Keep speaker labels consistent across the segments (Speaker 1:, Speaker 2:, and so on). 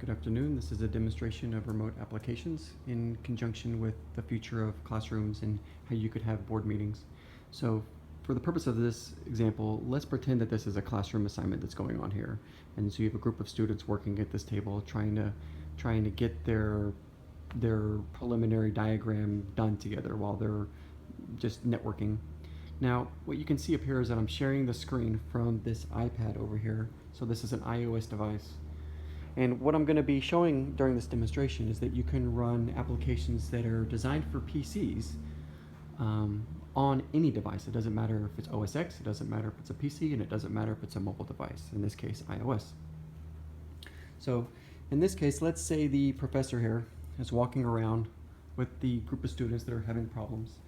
Speaker 1: Good afternoon. This is a demonstration of remote applications in conjunction with the future of classrooms and how you could have board meetings. So for the purpose of this example, let's pretend that this is a classroom assignment that's going on here. And so you have a group of students working at this table trying to get their preliminary diagram done together while they're just networking. Now, what you can see up here is that I'm sharing the screen from this iPad over here. So this is an iOS device. And what I'm going to be showing during this demonstration is that you can run applications that are designed for PCs on any device. It doesn't matter if it's OS X, it doesn't matter if it's a PC, and it doesn't matter if it's a mobile device, in this case iOS. So in this case, let's say the professor here is walking around with the group of students that are having problems,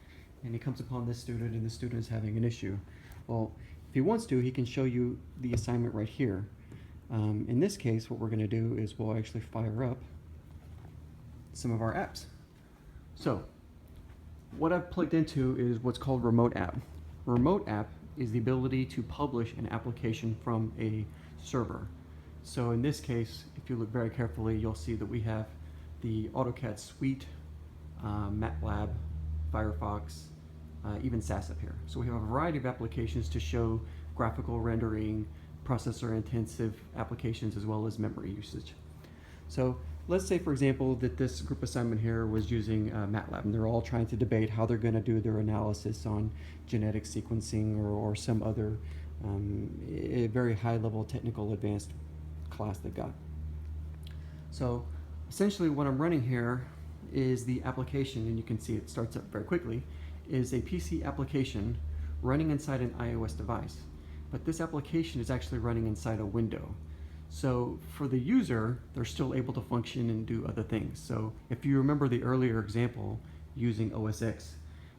Speaker 1: and he comes upon this student and the student is having an issue. Well, if he wants to, he can show you the assignment right here. In this case, what we're going to do is we'll actually fire up some of our apps. So what I've plugged into is what's called RemoteApp. RemoteApp is the ability to publish an application from a server. So in this case, if you look very carefully, you'll see that we have the AutoCAD Suite, MATLAB, Firefox, even SAS up here. So we have a variety of applications to show graphical rendering, processor-intensive applications, as well as memory usage. So let's say, for example, that this group assignment here was using MATLAB, and they're all trying to debate how they're going to do their analysis on genetic sequencing or some other a very high-level technical advanced class they've got. So essentially what I'm running here is the application, and you can see it starts up very quickly, is a PC application running inside an iOS device. But this application is actually running inside a window. So for the user, they're still able to function and do other things. So if you remember the earlier example using OS X,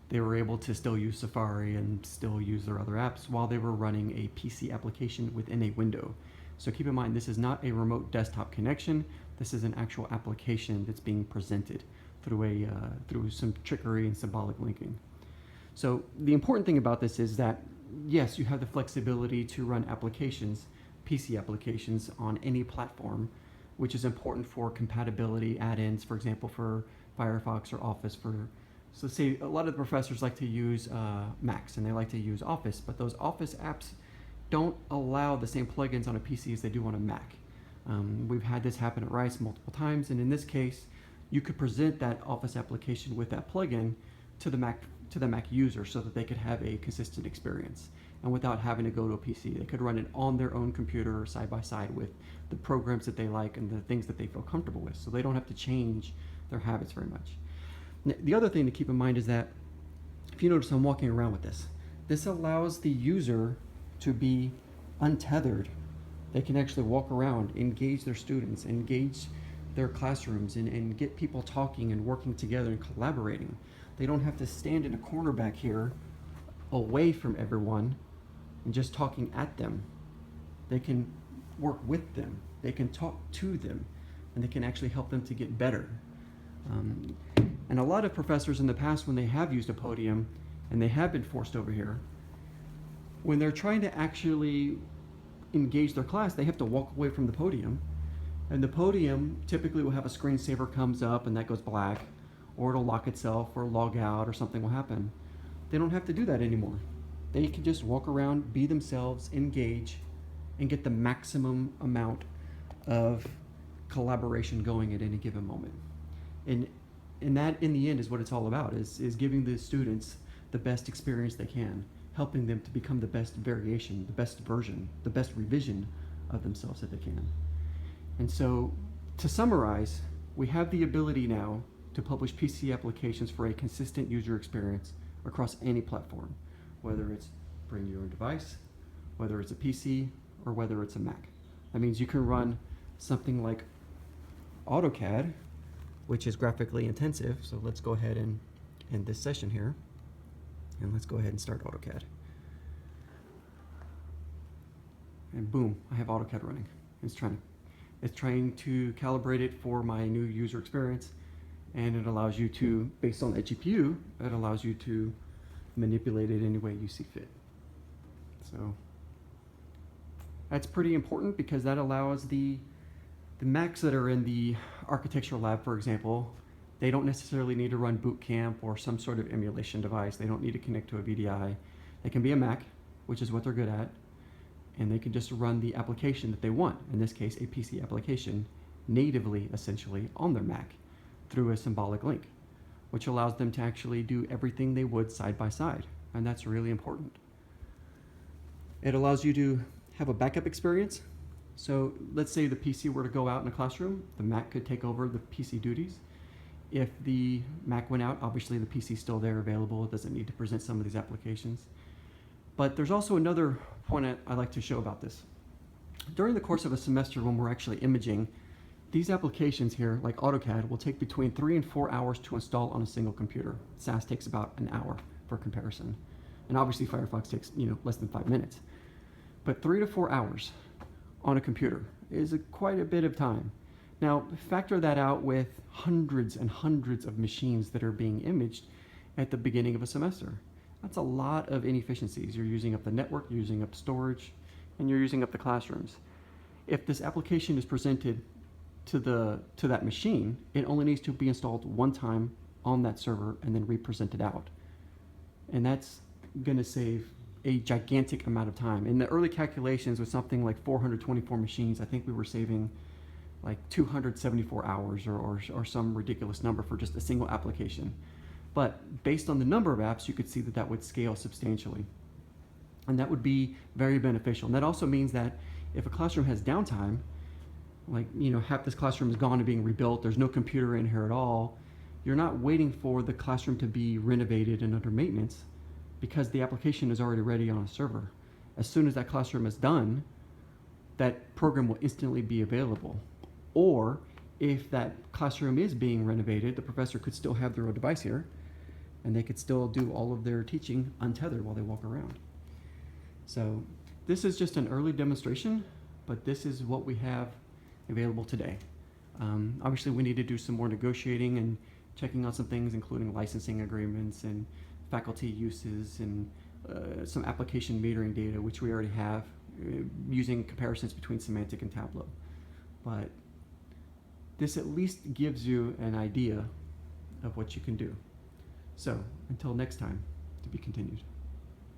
Speaker 1: they were able to still use Safari and still use their other apps while they were running a PC application within a window. So keep in mind, this is not a remote desktop connection. This is an actual application that's being presented through some trickery and symbolic linking. So the important thing about this is that yes, you have the flexibility to run applications, PC applications, on any platform, which is important for compatibility add-ins, for example, for Firefox or Office. So say a lot of the professors like to use Macs and they like to use Office, but those Office apps don't allow the same plugins on a PC as they do on a Mac. We've had this happen at Rice multiple times, and in this case, you could present that Office application with that plugin to the Mac user so that they could have a consistent experience, and without having to go to a PC. They could run it on their own computer side by side with the programs that they like and the things that they feel comfortable with, so they don't have to change their habits very much. The other thing to keep in mind is that if you notice, I'm walking around with this allows the user to be untethered. They can actually walk around, engage their students, engage their classrooms, and get people talking and working together and collaborating. They don't have to stand in a corner back here away from everyone and just talking at them. They can work with them, they can talk to them, and they can actually help them to get better. And a lot of professors in the past, when they have used a podium and they have been forced over here, when they're trying to actually engage their class, they have to walk away from the podium, and the podium typically will have a screensaver comes up and that goes black, or it'll lock itself or log out or something will happen. They don't have to do that anymore. They can just walk around, be themselves, engage, and get the maximum amount of collaboration going at any given moment. And that, in the end, is what it's all about, is giving the students the best experience they can, helping them to become the best variation, the best version, the best revision of themselves that they can. And so, to summarize, we have the ability now to publish PC applications for a consistent user experience across any platform, whether it's bring your own device, whether it's a PC, or whether it's a Mac. That means you can run something like AutoCAD, which is graphically intensive. So let's go ahead and end this session here, and let's go ahead and start AutoCAD. And boom, I have AutoCAD running. It's trying to calibrate it for my new user experience. And it allows you to, based on that GPU, it allows you to manipulate it any way you see fit. So that's pretty important because that allows the The Macs that are in the architectural lab, for example, they don't necessarily need to run boot camp or some sort of emulation device. They don't need to connect to a VDI. They can be a Mac, which is what they're good at, and they can just run the application that they want, in this case a PC application, natively essentially on their Mac through a symbolic link, which allows them to actually do everything they would side by side, and that's really important. It allows you to have a backup experience. So let's say the PC were to go out in a classroom, the Mac could take over the PC duties. If the Mac went out, obviously the PC is still there available. It doesn't need to present some of these applications. But there's also another point I'd like to show about this. During the course of a semester when we're actually imaging, these applications here, like AutoCAD, will take between 3 and 4 hours to install on a single computer. SAS takes about an hour for comparison. And obviously Firefox takes less than 5 minutes. But 3 to 4 hours on a computer is quite a bit of time. Now, factor that out with hundreds and hundreds of machines that are being imaged at the beginning of a semester. That's a lot of inefficiencies. You're using up the network, you're using up storage, and you're using up the classrooms. If this application is presented to that machine, it only needs to be installed one time on that server and then represented out. And that's going to save a gigantic amount of time. In the early calculations with something like 424 machines, I think we were saving like 274 hours or some ridiculous number for just a single application. But based on the number of apps, you could see that would scale substantially. And that would be very beneficial. And that also means that if a classroom has downtime, like half this classroom is gone and being rebuilt, there's no computer in here at all, you're not waiting for the classroom to be renovated and under maintenance, because the application is already ready on a server. As soon as that classroom is done, that program will instantly be available. Or if that classroom is being renovated, the professor could still have their own device here, and they could still do all of their teaching untethered while they walk around. So this is just an early demonstration, but this is what we have available today. Obviously, we need to do some more negotiating and checking on some things, including licensing agreements and faculty uses and some application metering data, which we already have, using comparisons between Semantic and Tableau. But this at least gives you an idea of what you can do. So until next time, to be continued.